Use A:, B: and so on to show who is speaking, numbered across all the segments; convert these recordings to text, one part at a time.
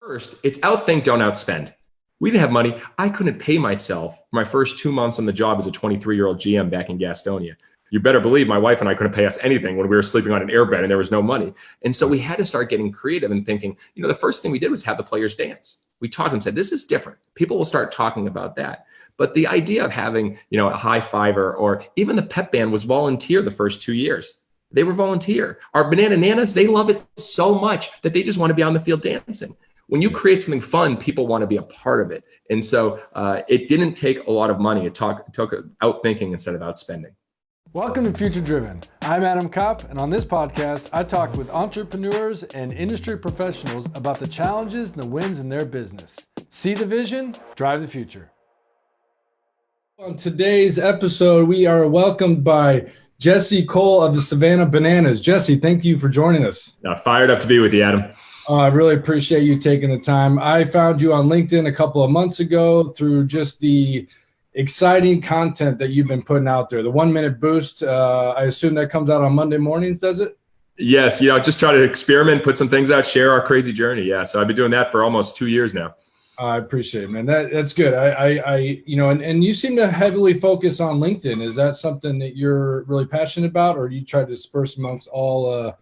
A: First, it's outthink, don't outspend. We didn't have money. I couldn't pay myself for my first 2 months on the job as a 23-year-old GM back in Gastonia. You better believe my wife and I couldn't pay us anything when we were sleeping on an airbed and there was no money. And so we had to start getting creative and thinking, the first thing we did was have the players dance. We taught them, said, this is different. People will start talking about that. But the idea of having, a high fiver or even the pep band was volunteer the first 2 years. They were volunteer. Our Banana Nanas, they love it so much that they just want to be on the field dancing. When you create something fun, people want to be a part of it. And so it didn't take a lot of money. It took outthinking instead of outspending.
B: Welcome to Future Driven. I'm Adam Kopp, and on this podcast, I talk with entrepreneurs and industry professionals about the challenges and the wins in their business. See the vision, drive the future. On today's episode, we are welcomed by Jesse Cole of the Savannah Bananas. Jesse, thank you for joining us.
A: Fired up to be with you, Adam.
B: I really appreciate you taking the time. I found you on LinkedIn a couple of months ago through just the exciting content that you've been putting out there. The 1 minute boost, I assume that comes out on Monday mornings, does it?
A: Yes. Just try to experiment, put some things out, share our crazy journey. Yeah. So I've been doing that for almost 2 years now.
B: I appreciate it, man. That's good. And you seem to heavily focus on LinkedIn. Is that something that you're really passionate about, or do you try to disperse amongst all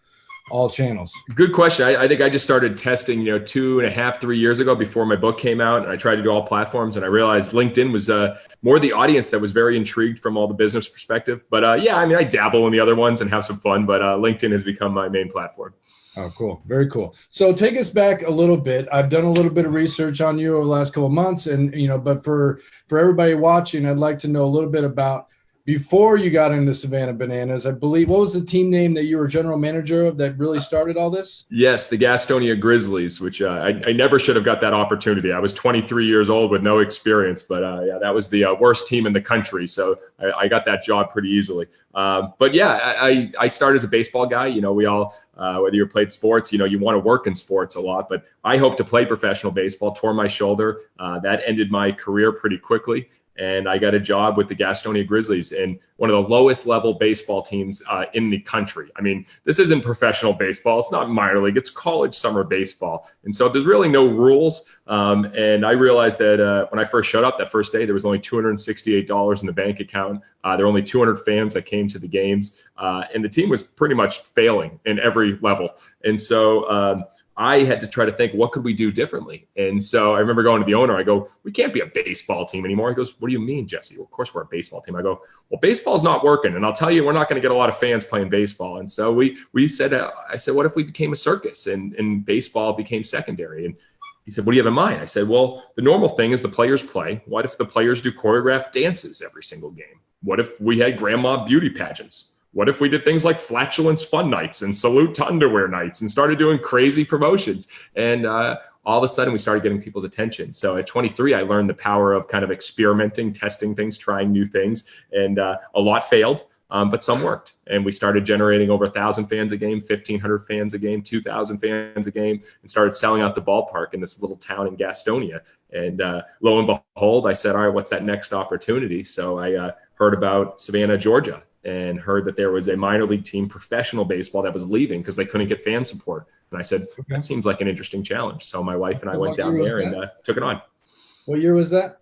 B: channels? Good
A: question. I think I just started testing, 2.5, 3 years ago before my book came out, and I tried to do all platforms, and I realized LinkedIn was more the audience that was very intrigued from all the business perspective. But I dabble in the other ones and have some fun, but LinkedIn has become my main platform.
B: Oh, cool. Very cool. So take us back a little bit. I've done a little bit of research on you over the last couple of months, and, but for everybody watching, I'd like to know a little bit about before you got into Savannah Bananas. I believe, what was the team name that you were general manager of that really started all this?
A: Yes, the Gastonia Grizzlies, which I never should have got that opportunity. I was 23 years old with no experience, but that was the worst team in the country. So I got that job pretty easily. I started as a baseball guy. We all, whether you played sports, you want to work in sports a lot, but I hope to play professional baseball, tore my shoulder. That ended my career pretty quickly. And I got a job with the Gastonia Grizzlies in one of the lowest level baseball teams in the country. I mean, this isn't professional baseball. It's not minor league. It's college summer baseball. And so there's really no rules. And I realized that when I first showed up that first day, there was only $268 in the bank account. There were only 200 fans that came to the games. And the team was pretty much failing in every level. And so I had to try to think, what could we do differently? And so I remember going to the owner. I go, we can't be a baseball team anymore. He goes, what do you mean, Jesse? Well, of course we're a baseball team. I go, well, baseball's not working. And I'll tell you, we're not going to get a lot of fans playing baseball. And so we said, I said, what if we became a circus and baseball became secondary? And he said, what do you have in mind? I said, well, the normal thing is the players play. What if the players do choreographed dances every single game? What if we had grandma beauty pageants? What if we did things like flatulence fun nights and salute to underwear nights and started doing crazy promotions? And all of a sudden we started getting people's attention. So at 23, I learned the power of kind of experimenting, testing things, trying new things. And a lot failed, but some worked. And we started generating over 1,000 fans a game, 1,500 fans a game, 2,000 fans a game, and started selling out the ballpark in this little town in Gastonia. And lo and behold, I said, all right, what's that next opportunity? So I heard about Savannah, Georgia, and heard that there was a minor league team, professional baseball, that was leaving because they couldn't get fan support. And I said, that seems like an interesting challenge. So my wife and I went down there and took it on.
B: What year was that?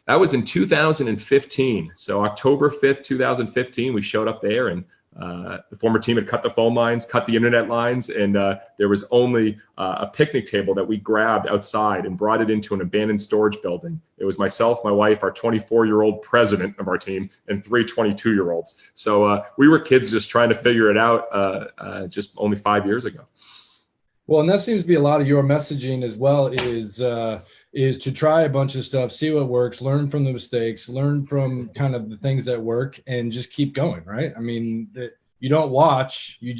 A: That was in 2015. So October 5th, 2015, we showed up there, and the former team had cut the phone lines, cut the internet lines, and there was only a picnic table that we grabbed outside and brought it into an abandoned storage building. It was myself, my wife, our 24-year-old president of our team, and 3 22-year-olds. So we were kids just trying to figure it out just only 5 years ago.
B: Well, and that seems to be a lot of your messaging as well, is to try a bunch of stuff, see what works, learn from the mistakes, learn from kind of the things that work, and just keep going, right? I mean, you don't watch, you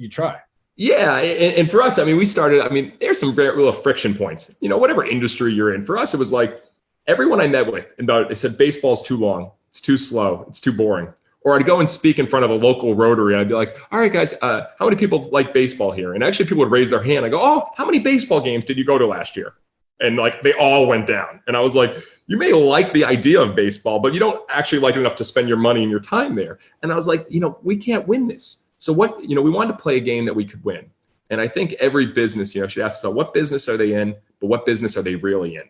B: try.
A: Yeah. And for us, we started, there's some very little friction points, whatever industry you're in. For us, it was like everyone I met with, they said, baseball's too long, it's too slow, it's too boring. Or I'd go and speak in front of a local Rotary. I'd be like, all right, guys, how many people like baseball here? And actually people would raise their hand. I go, oh, how many baseball games did you go to last year? And they all went down. And I was like, you may like the idea of baseball, but you don't actually like it enough to spend your money and your time there. And I was like, we can't win this. So we wanted to play a game that we could win. And I think every business, should ask themselves, what business are they in? but what business are they really in?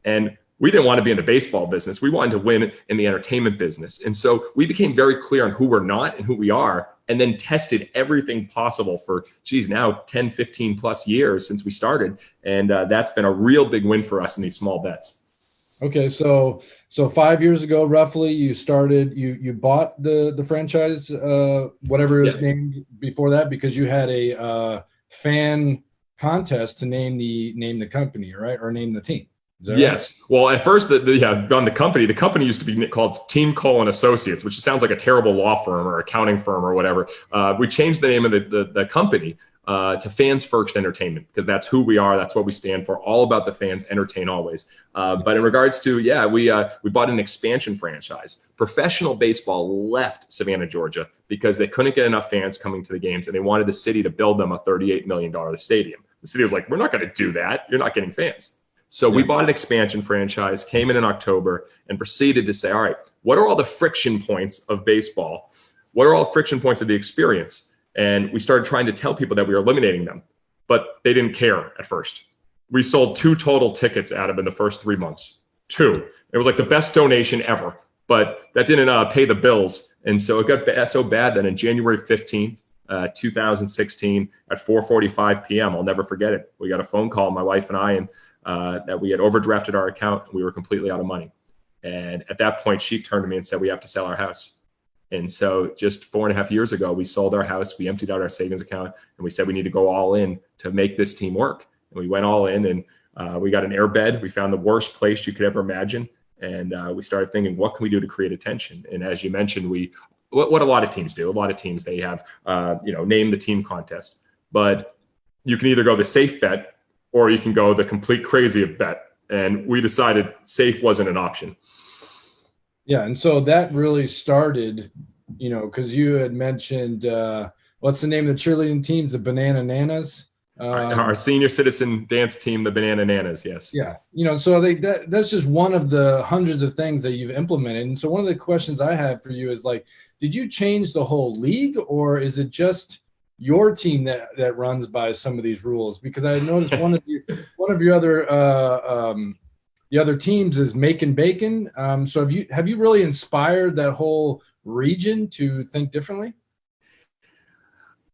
A: And we didn't want to be in the baseball business. We wanted to win in the entertainment business. And so we became very clear on who we're not and who we are, and then tested everything possible for, now 10, 15 plus years since we started. And that's been a real big win for us in these small bets.
B: Okay. So 5 years ago, roughly, you started, you bought the franchise, whatever it was named before that, because you had a fan contest to name the company, right? Or name the team.
A: Yes. Right? Well, at first, on the company used to be called Team Cole & Associates, which sounds like a terrible law firm or accounting firm or whatever. We changed the name of the company to Fans First Entertainment, because that's who we are. That's what we stand for. All about the fans, entertain always. But in regards to, we bought an expansion franchise. Professional baseball left Savannah, Georgia, because they couldn't get enough fans coming to the games, and they wanted the city to build them a $38 million stadium. The city was like, we're not going to do that. You're not getting fans. So we bought an expansion franchise, came in October, and proceeded to say, all right, what are all the friction points of baseball? What are all the friction points of the experience? And we started trying to tell people that we were eliminating them, but they didn't care at first. We sold 2 total tickets out of in the first 3 months. 2. It was like the best donation ever, but that didn't pay the bills. And so it got so bad that on January 15th, 2016 at 4:45 p.m., I'll never forget it. We got a phone call, my wife and I, and that we had overdrafted our account and we were completely out of money. And at that point, she turned to me and said, we have to sell our house. And so just 4.5 years ago, we sold our house, we emptied out our savings account, and we said, we need to go all in to make this team work. And we went all in, and we got an airbed. We found the worst place you could ever imagine. And we started thinking, what can we do to create attention? And as you mentioned, what a lot of teams do. A lot of teams, they have, name the team contest. But you can either go the safe bet, or you can go the complete crazy bet. And we decided safe wasn't an option.
B: Yeah. And so that really started, because you had mentioned, what's the name of the cheerleading teams? The Bananas.
A: Our senior citizen dance team, the Bananas. Yes.
B: Yeah. So that's just one of the hundreds of things that you've implemented. And so one of the questions I have for you is like, did you change the whole league, or is it just your team that runs by some of these rules? Because I noticed one of your other the other teams is Making Bacon. So have you really inspired that whole region to think differently?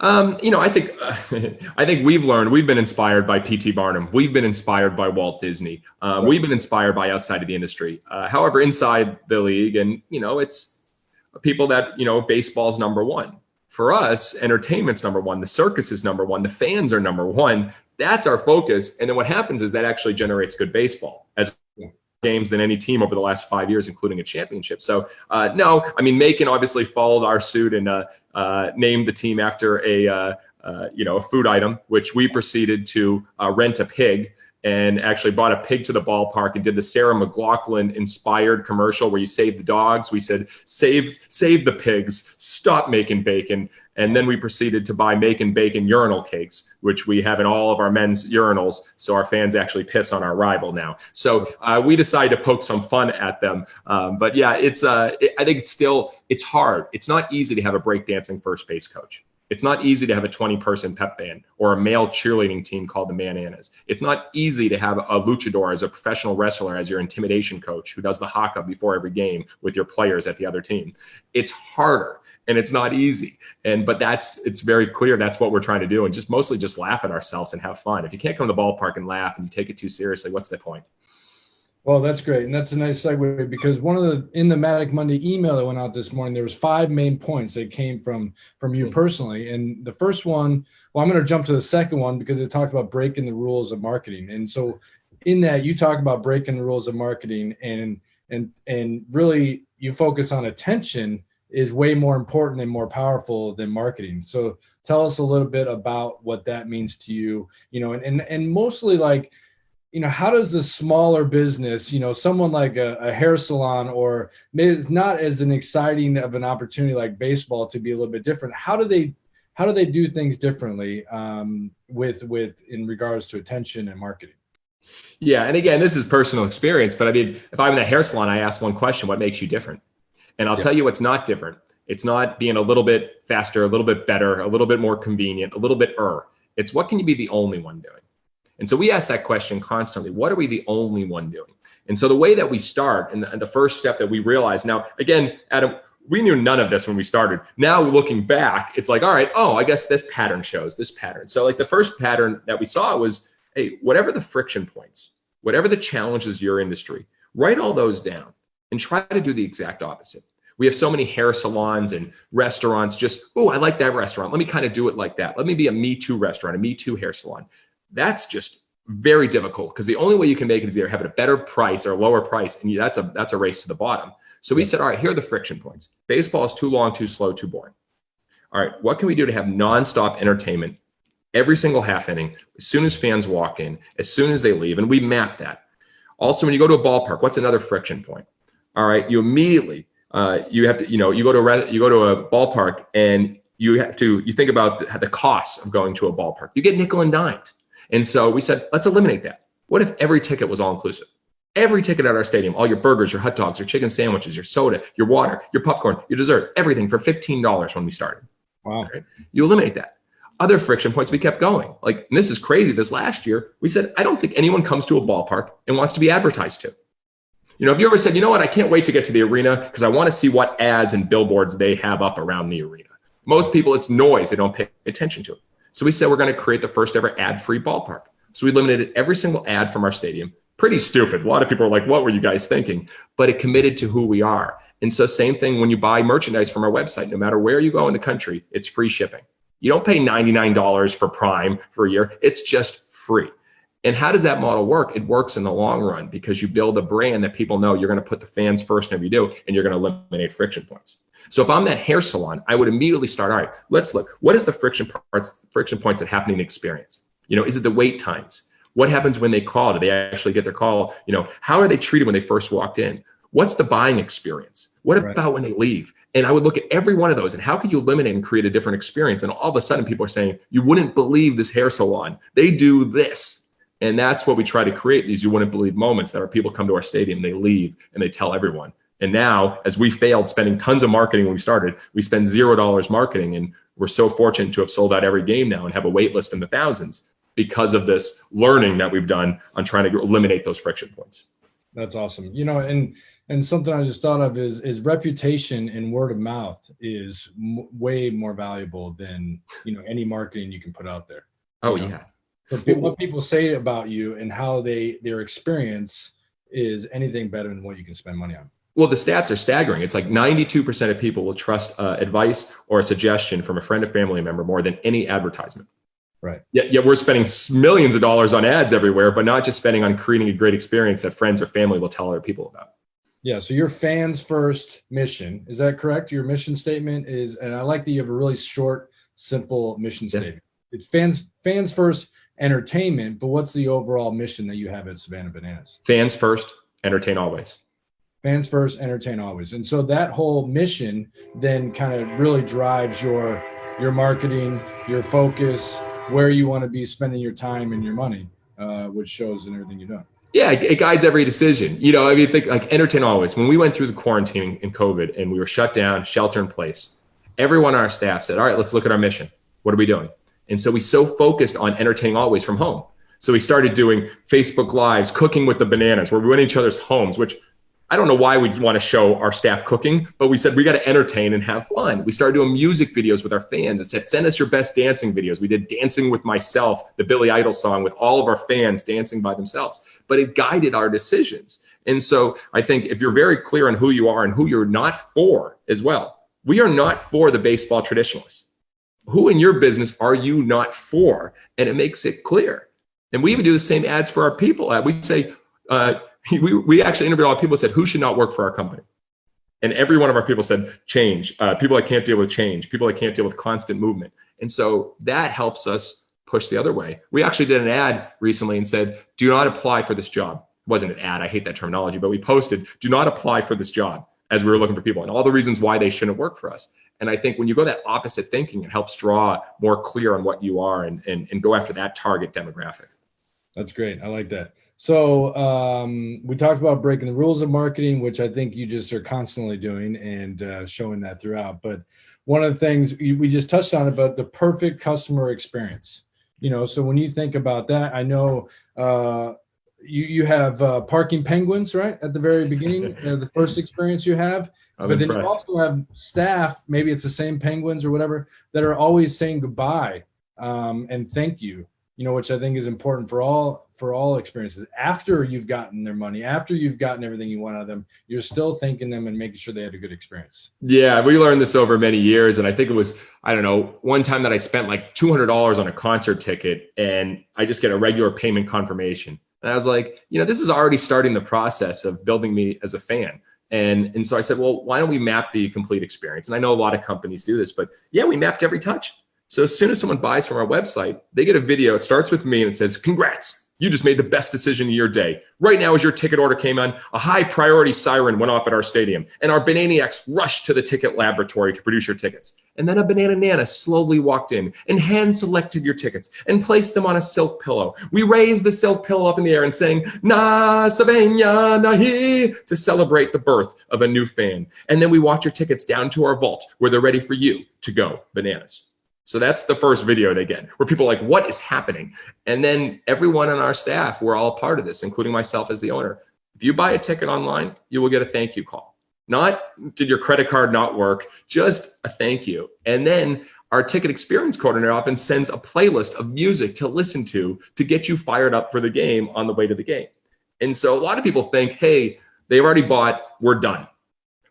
A: I think we've been inspired by P.T. Barnum. We've been inspired by Walt Disney. We've been inspired by outside of the industry. However, inside the league, and it's people that baseball's number one. For us, entertainment's number one. The circus is number one. The fans are number one. That's our focus. And then what happens is that actually generates good baseball as games than any team over the last 5 years, including a championship. So Macon obviously followed our suit and named the team after a food item, which we proceeded to rent a pig, and actually brought a pig to the ballpark and did the Sarah McLachlan inspired commercial where you save the dogs. We said, save the pigs, stop making bacon. And then we proceeded to buy Making Bacon urinal cakes, which we have in all of our men's urinals, so our fans actually piss on our rival now. So we decided to poke some fun at them. But yeah, I think it's hard. It's not easy to have a breakdancing first base coach. It's not easy to have a 20-person pep band or a male cheerleading team called the Bananas. It's not easy to have a luchador as a professional wrestler as your intimidation coach who does the haka before every game with your players at the other team. It's harder and it's not easy. But it's very clear that's what we're trying to do, and mostly just laugh at ourselves and have fun. If you can't come to the ballpark and laugh and you take it too seriously, what's the point?
B: Well, that's great. And that's a nice segue, because in the Matic Monday email that went out this morning, there was 5 main points that came from you personally. And the first one, I'm going to jump to the second one because it talked about breaking the rules of marketing. And so in that, you talk about breaking the rules of marketing, and really you focus on attention is way more important and more powerful than marketing. So tell us a little bit about what that means to you, and mostly like, how does the smaller business, someone like a hair salon, or maybe it's not as an exciting of an opportunity like baseball to be a little bit different. How do they do things differently with in regards to attention and marketing?
A: Yeah. And again, this is personal experience, but if I'm in a hair salon, I ask one question: what makes you different? And I'll tell you what's not different. It's not being a little bit faster, a little bit better, a little bit more convenient, a little bit It's what can you be the only one doing? And so we ask that question constantly. What are we the only one doing? And so the way that we start, and the first step that we realize now, again, Adam, we knew none of this when we started. Now looking back, it's like, all right, oh, I guess this pattern shows this pattern. So like the first pattern that we saw was, hey, whatever the friction points, whatever the challenges of your industry, write all those down and try to do the exact opposite. We have so many hair salons and restaurants just, oh, I like that restaurant. Let me kind of do it like that. Let me be a Me Too restaurant, a Me Too hair salon. That's just very difficult because the only way you can make it is either have it a better price or a lower price. And that's a race to the bottom. So we said, all right, here are the friction points. Baseball is too long, too slow, too boring. All right, what can we do to have nonstop entertainment every single half inning, as soon as fans walk in, as soon as they leave? And we map that. Also, when you go to a ballpark, what's another friction point? All right, you immediately, you have to, you go to a ballpark and you think about the costs of going to a ballpark. You get nickel and dimed. And so we said, let's eliminate that. What if every ticket was all inclusive? Every ticket at our stadium, all your burgers, your hot dogs, your chicken sandwiches, your soda, your water, your popcorn, your dessert, everything for $15 when we started.
B: Wow.
A: Right? You eliminate that. Other friction points, we kept going. Like, and this is crazy. This last year, we said, I don't think anyone comes to a ballpark and wants to be advertised to. Have you ever said, you know what, I can't wait to get to the arena because I want to see what ads and billboards they have up around the arena. Most people, it's noise. They don't pay attention to it. So we said, we're going to create the first ever ad-free ballpark. So we eliminated every single ad from our stadium. Pretty stupid. A lot of people are like, what were you guys thinking? But it committed to who we are. And so same thing when you buy merchandise from our website, no matter where you go in the country, it's free shipping. You don't pay $99 for Prime for a year. It's just free. And how does that model work? It works in the long run because you build a brand that people know you're going to put the fans first in every do, and you're going to eliminate friction points. So if I'm that hair salon, I would immediately start, all right, let's look. What is the friction points that happen in the experience? Is it the wait times? What happens when they call? Do they actually get their call? How are they treated when they first walked in? What's the buying experience? What about when they leave? And I would look at every one of those and how could you eliminate and create a different experience? And all of a sudden people are saying, you wouldn't believe this hair salon. They do this. And that's what we try to create, these you wouldn't believe moments that our people come to our stadium, they leave and they tell everyone. And now, as we failed spending tons of marketing when we started, we spend $0 marketing. And we're so fortunate to have sold out every game now and have a wait list in the thousands because of this learning that we've done on trying to eliminate those friction points.
B: That's awesome. And something I just thought of is reputation and word of mouth is way more valuable than, any marketing you can put out there.
A: Oh, yeah.
B: So what people say about you and how their experience is anything better than what you can spend money on.
A: Well, the stats are staggering. It's like 92% of people will trust advice or a suggestion from a friend or family member more than any advertisement.
B: Right.
A: Yet we're spending millions of dollars on ads everywhere, but not just spending on creating a great experience that friends or family will tell other people about.
B: Yeah. So your fans first mission, is that correct? Your mission statement is, and I like that you have a really short, simple mission statement. It's fans first entertainment, but what's the overall mission that you have at Savannah Bananas?
A: Fans first, entertain always.
B: Fans first, entertain always. And so that whole mission then kind of really drives your marketing, your focus, where you want to be spending your time and your money, which shows in everything you've done.
A: Yeah, it guides every decision. Think like entertain always. When we went through the quarantine in COVID and we were shut down, shelter in place, everyone on our staff said, all right, let's look at our mission. What are we doing? And so we so focused on entertaining always from home. So we started doing Facebook Lives, cooking with the bananas, where we went to each other's homes, which I don't know why we want to show our staff cooking, but we said we got to entertain and have fun. We started doing music videos with our fans. It said, send us your best dancing videos. We did Dancing with Myself, the Billy Idol song, with all of our fans dancing by themselves. But it guided our decisions. And so I think if you're very clear on who you are and who you're not for as well, we are not for the baseball traditionalists. Who in your business are you not for? And it makes it clear. And we even do the same ads for our people. We say, we actually interviewed all the people who said, who should not work for our company? And every one of our people said, change. People that can't deal with change. People that can't deal with constant movement. And so that helps us push the other way. We actually did an ad recently and said, do not apply for this job. It wasn't an ad. I hate that terminology, but we posted, do not apply for this job, as we were looking for people and all the reasons why they shouldn't work for us. And I think when you go that opposite thinking, it helps draw more clear on what you are and go after that target demographic.
B: That's great. I like that. So we talked about breaking the rules of marketing, which I think you just are constantly doing and showing that throughout. But one of the things we just touched on about the perfect customer experience. So when you think about that, I know you have parking penguins, right? At the very beginning, the first experience you have.
A: I'm impressed.
B: Then you also have staff, maybe it's the same penguins or whatever, that are always saying goodbye and thank you, which I think is important for all experiences. After you've gotten their money, after you've gotten everything you want out of them, you're still thanking them and making sure they had a good experience.
A: Yeah, we learned this over many years. And I think it was, I don't know, one time that I spent like $200 on a concert ticket and I just get a regular payment confirmation. And I was like, this is already starting the process of building me as a fan. And so I said, well, why don't we map the complete experience? And I know a lot of companies do this, but yeah, we mapped every touch. So as soon as someone buys from our website, they get a video. It starts with me and it says, congrats, you just made the best decision of your day. Right now, as your ticket order came in, a high priority siren went off at our stadium and our Bananiacs rushed to the ticket laboratory to produce your tickets. And then a banana nana slowly walked in and hand selected your tickets and placed them on a silk pillow. We raised the silk pillow up in the air and sang, Na Savannah Nahi, to celebrate the birth of a new fan. And then we watch your tickets down to our vault where they're ready for you to go bananas. So that's the first video they get, where people are like, what is happening? And then everyone on our staff, we're all part of this, including myself as the owner. If you buy a ticket online, you will get a thank you call. Not, did your credit card not work? Just a thank you. And then our ticket experience coordinator often sends a playlist of music to listen to get you fired up for the game on the way to the game. And so a lot of people think, hey, they've already bought, we're done.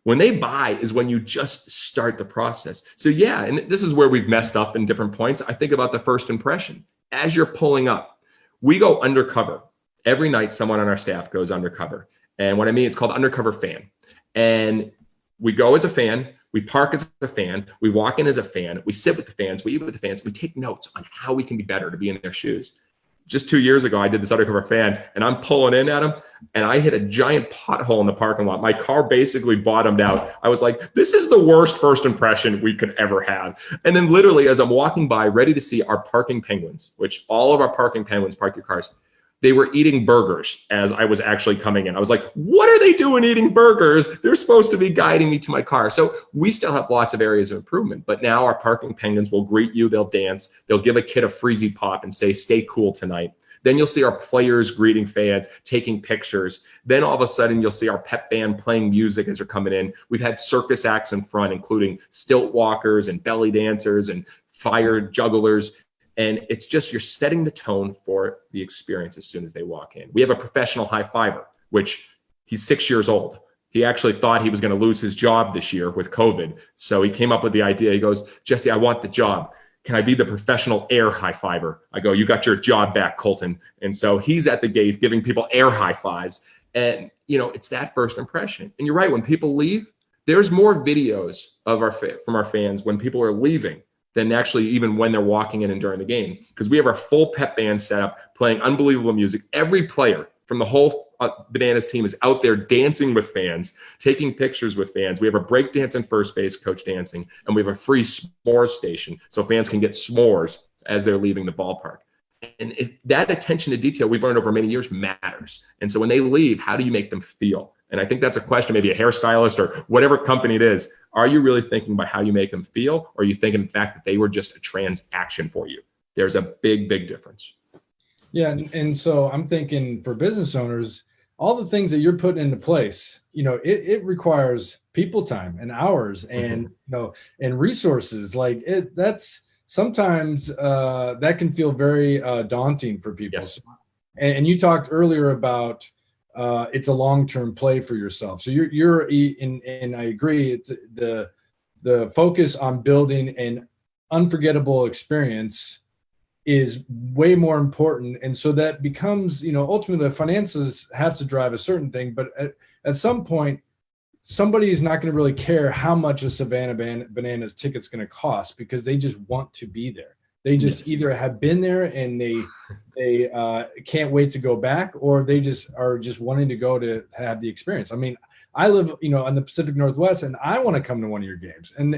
A: When they buy is when you just start the process. So yeah, and this is where we've messed up in different points. I think about the first impression. As you're pulling up, we go undercover. Every night, someone on our staff goes undercover. And what I mean, it's called undercover fan. And we go as a fan, we park as a fan, we walk in as a fan, we sit with the fans, we eat with the fans, we take notes on how we can be better to be in their shoes. Just 2 years ago, I did this undercover fan and I'm pulling in at him and I hit a giant pothole in the parking lot. My car basically bottomed out. I was like, this is the worst first impression we could ever have. And then literally as I'm walking by, ready to see our parking penguins, which all of our parking penguins park your cars, they were eating burgers as I was actually coming in. I was like, what are they doing eating burgers? They're supposed to be guiding me to my car. So we still have lots of areas of improvement, but now our parking penguins will greet you. They'll dance. They'll give a kid a freezy pop and say, stay cool tonight. Then you'll see our players greeting fans, taking pictures. Then all of a sudden you'll see our pep band playing music as they're coming in. We've had circus acts in front, including stilt walkers and belly dancers and fire jugglers. And it's just, you're setting the tone for the experience as soon as they walk in. We have a professional high fiver, which he's 6 years old. He actually thought he was going to lose his job this year with COVID. So he came up with the idea. He goes, Jesse, I want the job. Can I be the professional air high fiver? I go, you got your job back, Colton. And so he's at the gate giving people air high fives. And, it's that first impression. And you're right. When people leave, there's more videos of from our fans when people are leaving than actually even when they're walking in and during the game. Because we have our full pep band set up, playing unbelievable music. Every player from the whole Bananas team is out there dancing with fans, taking pictures with fans. We have a break dance and first base coach dancing, and we have a free s'mores station so fans can get s'mores as they're leaving the ballpark. And that attention to detail we've learned over many years matters. And so when they leave, how do you make them feel? And I think that's a question, maybe a hairstylist or whatever company it is. Are you really thinking about how you make them feel? Or are you thinking, in fact, that they were just a transaction for you? There's a big, big difference.
B: Yeah. And so I'm thinking for business owners, all the things that you're putting into place, it requires people time and hours and, and resources. Like that's sometimes that can feel very daunting for people.
A: Yes.
B: And you talked earlier about it's a long-term play for yourself. So and I agree. It's the focus on building an unforgettable experience is way more important. And so that becomes, ultimately the finances have to drive a certain thing, but at some point, somebody is not going to really care how much a Savannah Bananas ticket's going to cost because they just want to be there. They just either have been there and they can't wait to go back, or they just are just wanting to go to have the experience. I mean, I live, in the Pacific Northwest, and I want to come to one of your games, and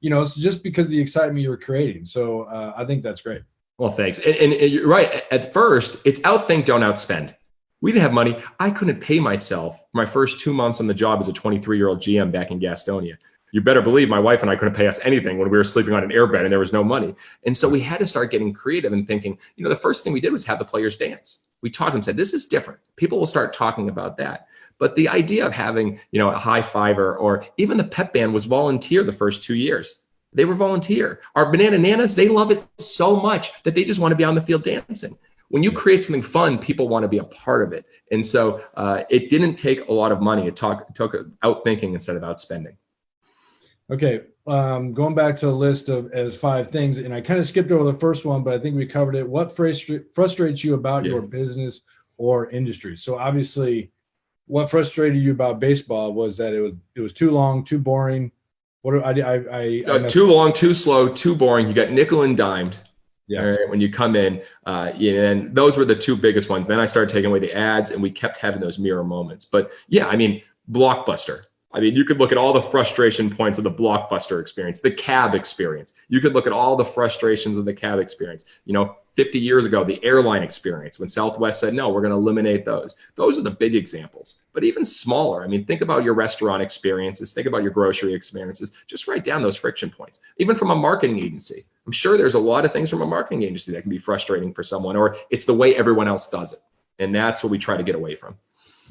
B: it's just because of the excitement you're creating. So I think that's great.
A: Well, thanks. And you're right. At first, it's outthink, don't outspend. We didn't have money. I couldn't pay myself my first 2 months on the job as a 23-year-old GM back in Gastonia. you better believe my wife and I couldn't pay us anything when we were sleeping on an airbed and there was no money. And so we had to start getting creative and thinking, the first thing we did was have the players dance. We taught them, said, this is different. People will start talking about that. But the idea of having, a high fiver, or even the pep band was volunteer the first 2 years. They were volunteer. Our Banana Nanas, they love it so much that they just want to be on the field dancing. When you create something fun, people want to be a part of it. And so it didn't take a lot of money. It took out thinking instead of out spending.
B: Okay. Going back to the list as 5 things, and I kind of skipped over the first one, but I think we covered it. What frustrates you about your business or industry? So obviously, what frustrated you about baseball was that it was too long, too boring.
A: Too long, too slow, too boring. You got nickel and dimed. Yeah. Right, when you come in, and those were the 2 biggest ones. Then I started taking away the ads, and we kept having those mirror moments. But yeah, Blockbuster. You could look at all the frustration points of the Blockbuster experience, the cab experience. You could look at all the frustrations of the cab experience. 50 years ago, the airline experience, when Southwest said, no, we're going to eliminate those. Those are the big examples, but even smaller. Think about your restaurant experiences, think about your grocery experiences, just write down those friction points. Even from a marketing agency, I'm sure there's a lot of things from a marketing agency that can be frustrating for someone, or it's the way everyone else does it. And that's what we try to get away from.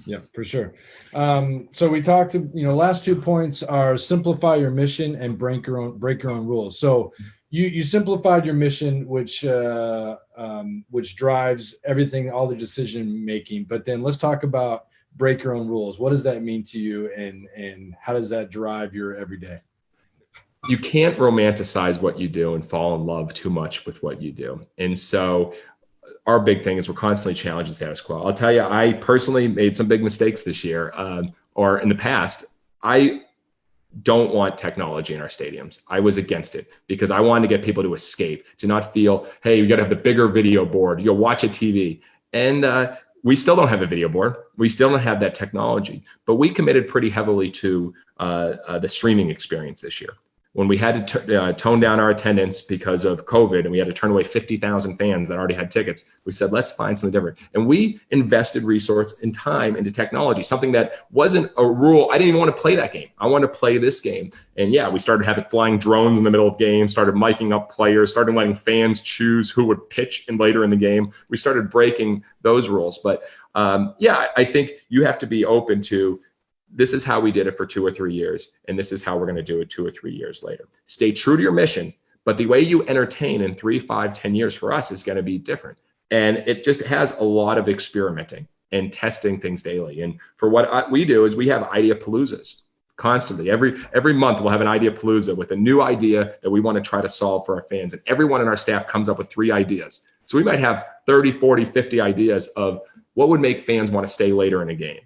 B: Yeah, for sure. So we talked to, last 2 points are simplify your mission and break your own rules. So you simplified your mission, which drives everything, all the decision making. But then let's talk about break your own rules. What does that mean to you, and how does that drive your everyday?
A: You can't romanticize what you do and fall in love too much with what you do. And so our big thing is we're constantly challenging status quo. I'll tell you, I personally made some big mistakes this year, or in the past. I don't want technology in our stadiums. I was against it because I wanted to get people to escape, to not feel, hey, you got to have the bigger video board. You'll watch a TV. And we still don't have a video board. We still don't have that technology. But we committed pretty heavily to the streaming experience this year. When we had to tone down our attendance because of COVID, and we had to turn away 50,000 fans that already had tickets, we said, let's find something different. And we invested resource and time into technology, something that wasn't a rule. I didn't even want to play that game. I wanted to play this game. And yeah, we started having flying drones in the middle of games, started miking up players, started letting fans choose who would pitch later in the game. We started breaking those rules. But I think you have to be open to, this is how we did it for 2 or 3 years, and this is how we're going to do it 2 or 3 years later. Stay true to your mission, but the way you entertain in 3, 5, 10 years for us is going to be different. And it just has a lot of experimenting and testing things daily. And for what we do is we have idea paloozas constantly. Every month we'll have an idea palooza with a new idea that we want to try to solve for our fans. And everyone in our staff comes up with 3 ideas. So we might have 30, 40, 50 ideas of what would make fans want to stay later in a game.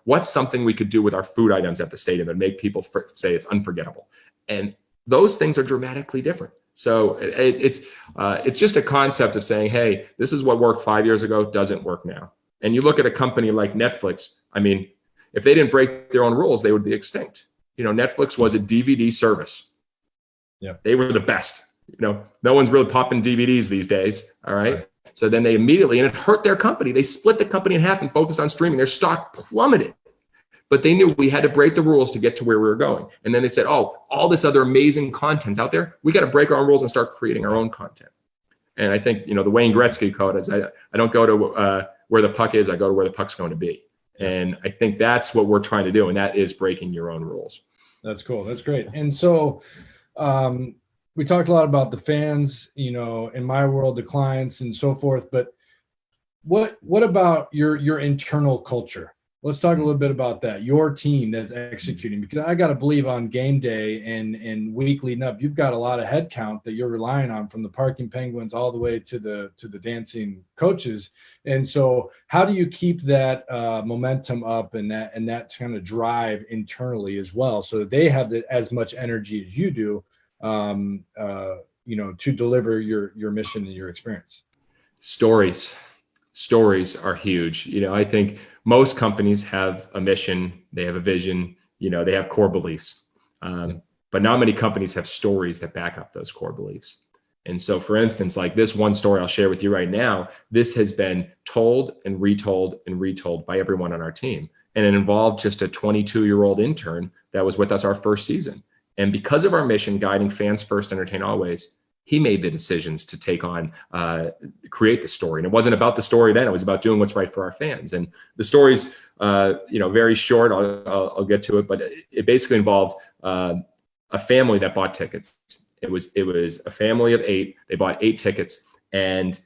A: What's something we could do with our food items at the stadium that make people say it's unforgettable? And those things are dramatically different. So it's just a concept of saying, hey, this is what worked 5 years ago, doesn't work now. And you look at a company like Netflix. If they didn't break their own rules, they would be extinct. Netflix was a DVD service. Yeah, they were the best. No one's really popping DVDs these days. All right. So then they immediately, and it hurt their company. They split the company in half and focused on streaming. Their stock plummeted, but they knew we had to break the rules to get to where we were going. And then they said, oh, all this other amazing content's out there. We got to break our own rules and start creating our own content. And I think, the Wayne Gretzky quote is, I don't go to where the puck is, I go to where the puck's going to be. And I think that's what we're trying to do. And that is breaking your own rules.
B: That's cool. That's great. And so, we talked a lot about the fans, in my world, the clients and so forth, but what about your internal culture? Let's talk a little bit about that. Your team that's executing, because I got to believe on game day and week leading up, you've got a lot of head count that you're relying on, from the parking penguins all the way to the dancing coaches. And so how do you keep that momentum up and that kind of drive internally as well, so that they have as much energy as you do, to deliver your mission and your experience?
A: Stories are huge. I think most companies have a mission, they have a vision, they have core beliefs. But not many companies have stories that back up those core beliefs. And so, for instance, like this one story I'll share with you right now, this has been told and retold and retold by everyone on our team. And it involved just a 22-year-old intern that was with us our first season. And because of our mission, guiding fans first, entertain always, he made the decisions to take on, create the story. And it wasn't about the story then, it was about doing what's right for our fans. And the story's, very short, I'll get to it, but it basically involved a family that bought tickets. It was a family of 8. They bought 8 tickets, and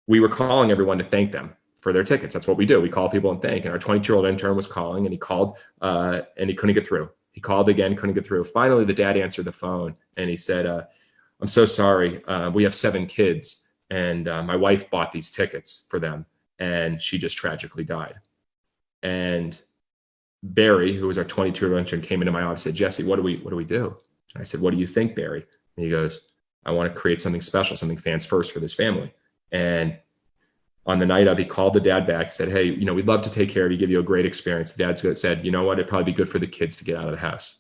A: we were calling everyone to thank them for their tickets. That's what we do. We call people and thank. And our 22-year-old intern was calling, and he called and he couldn't get through. He called again, couldn't get through. Finally, the dad answered the phone, and he said, I'm so sorry. We have 7 kids, and my wife bought these tickets for them, and she just tragically died. And Barry, who was our 22-year-old intern, came into my office and said, Jesse, what do we do? And I said, what do you think, Barry? And he goes, I want to create something special, something fans first for this family. And on the night of, he called the dad back, said, hey, we'd love to take care of you, give you a great experience. The dad said, you know what? It'd probably be good for the kids to get out of the house.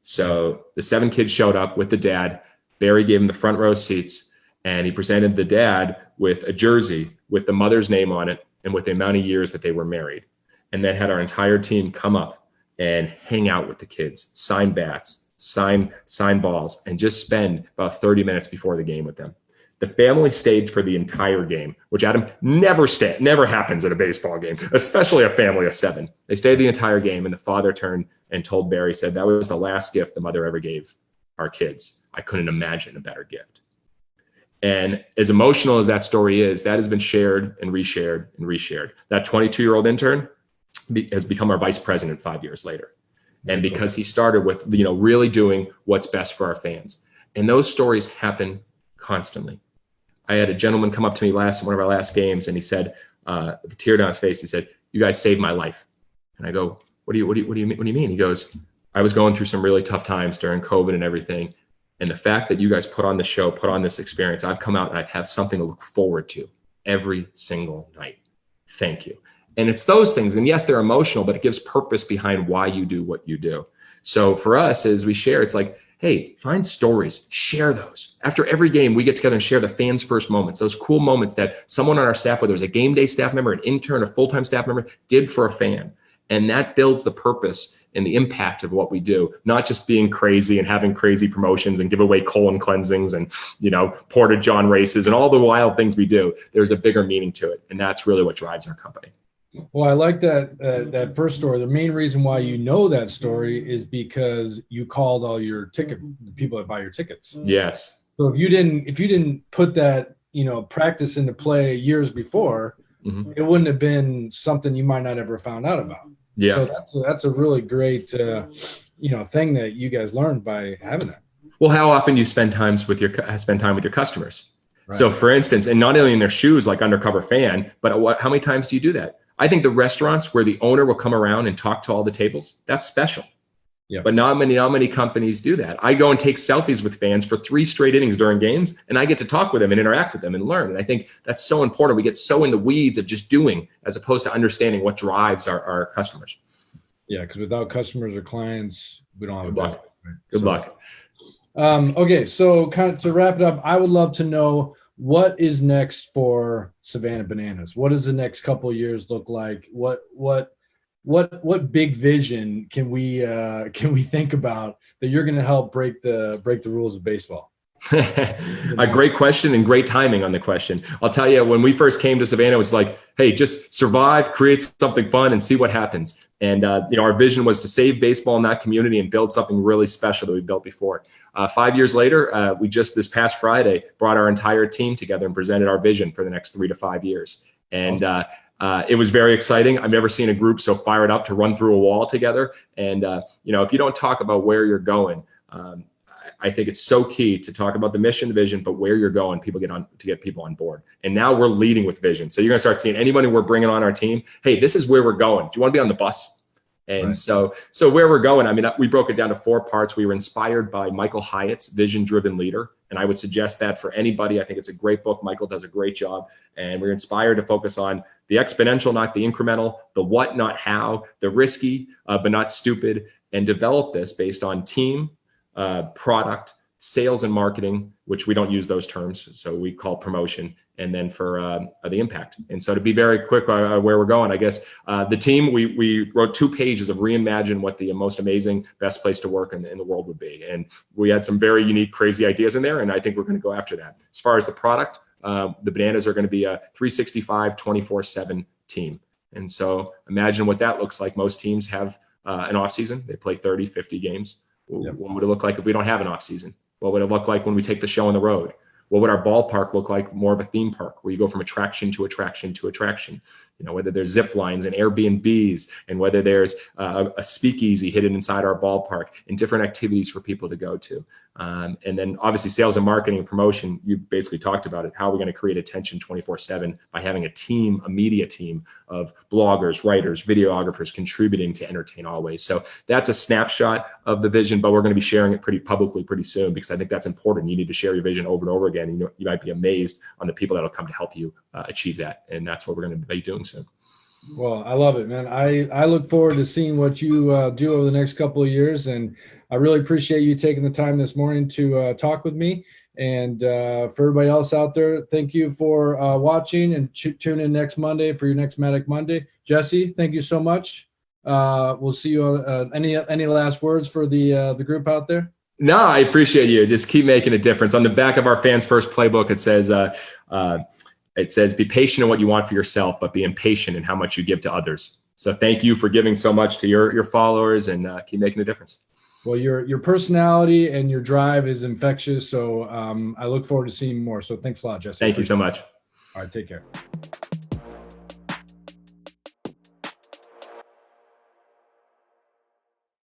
A: So the 7 kids showed up with the dad. Barry gave him the front row seats, and he presented the dad with a jersey with the mother's name on it and with the amount of years that they were married. And then had our entire team come up and hang out with the kids, sign bats, sign balls, and just spend about 30 minutes before the game with them. The family stayed for the entire game, which, Adam, never happens at a baseball game, especially a family of 7. They stayed the entire game, and the father turned and told Barry, said, that was the last gift the mother ever gave our kids. I couldn't imagine a better gift. And as emotional as that story is, that has been shared and reshared and reshared. That 22-year-old intern has become our vice president 5 years later. And because he started with, really doing what's best for our fans. And those stories happen constantly. I had a gentleman come up to me one of our last games, and he said, with a tear down his face, he said, you guys saved my life. And I go, what do you mean? He goes, I was going through some really tough times during COVID and everything. And the fact that you guys put on the show, put on this experience, I've come out and I've had something to look forward to every single night. Thank you. And it's those things. And yes, they're emotional, but it gives purpose behind why you do what you do. So for us, as we share, it's like, hey, find stories, share those. After every game, we get together and share the fans first moments, those cool moments that someone on our staff, whether it was a game day staff member, an intern, a full-time staff member, did for a fan. And that builds the purpose and the impact of what we do, not just being crazy and having crazy promotions and give away colon cleansings and, Porta John races and all the wild things we do. There's a bigger meaning to it. And that's really what drives our company.
B: Well, I like that first story. The main reason why you know that story is because you called all your people that buy your tickets.
A: Yes.
B: So if you didn't put that, practice into play years before, it wouldn't have been something you might not ever found out about.
A: Yeah.
B: So that's a really great, thing that you guys learned by having that.
A: Well, how often do you spend time with your customers? Right. So for instance, and not only in their shoes, like undercover fan, but how many times do you do that? I think the restaurants where the owner will come around and talk to all the tables, that's special. Yeah. But not many companies do that. I go and take selfies with fans for 3 straight innings during games, and I get to talk with them and interact with them and learn. And I think that's so important. We get so in the weeds of just doing as opposed to understanding what drives our customers.
B: Yeah, because without customers or clients, we don't have
A: Good luck. Good luck.
B: Okay, so kind of to wrap it up, I would love to know what is next for Savannah Bananas. What does the next couple of years look like? What big vision can we think about that you're going to help break the rules of baseball?
A: A great question and great timing on the question. I'll tell you, when we first came to Savannah, it was like, hey, just survive, create something fun, and see what happens. And our vision was to save baseball in that community and build something really special that we built before. 5 years later, we just this past Friday brought our entire team together and presented our vision for the next 3 to 5 years. And it was very exciting. I've never seen a group so fired up to run through a wall together. And if you don't talk about where you're going, I think it's so key to talk about the mission, the vision, but where you're going, get people on board. And now we're leading with vision. So you're going to start seeing anybody we're bringing on our team. Hey, this is where we're going. Do you want to be on the bus? And right. So where we're going, I mean, we broke it down to 4 parts. We were inspired by Michael Hyatt's Vision-Driven Leader. And I would suggest that for anybody. I think it's a great book. Michael does a great job. And we're inspired to focus on the exponential, not the incremental, the what, not how, the risky, but not stupid, and develop this based on team, product, sales and marketing, which we don't use those terms, so we call promotion, and then for the impact. And so to be very quick where we're going, I guess the team, we wrote 2 pages of reimagine what the most amazing, best place to work in the world would be. And we had some very unique, crazy ideas in there, and I think we're going to go after that. As far as the product, the Bananas are going to be a 365, 24/7 team. And so imagine what that looks like. Most teams have an off season. They play 30, 50 games. Yep. What would it look like if we don't have an off season? What would it look like when we take the show on the road? What would our ballpark look like? More of a theme park where you go from attraction to attraction to attraction. You know, whether there's zip lines and Airbnbs, and whether there's a speakeasy hidden inside our ballpark, and different activities for people to go to. And then obviously sales and marketing and promotion, you basically talked about it. How are we going to create attention 24/7 by having a team, a media team of bloggers, writers, videographers contributing to entertain always. So that's a snapshot of the vision, but we're going to be sharing it pretty publicly pretty soon, because I think that's important. You need to share your vision over and over again. And you might be amazed on the people that'll come to help you achieve that. And that's what we're going to be doing soon.
B: Well, I love it, man. I look forward to seeing what you do over the next couple of years. And I really appreciate you taking the time this morning to talk with me. And for everybody else out there, thank you for watching, and tune in next Monday for your next Matic Monday. Jesse, thank you so much. We'll see you. Any last words for the group out there?
A: No, I appreciate you. Just keep making a difference. On the back of our Fans First playbook, it says, be patient in what you want for yourself, but be impatient in how much you give to others. So thank you for giving so much to your followers, and keep making a difference.
B: Well, your personality and your drive is infectious. So I look forward to seeing more. So thanks a lot, Jesse.
A: Thank you so much.
B: All right, take care.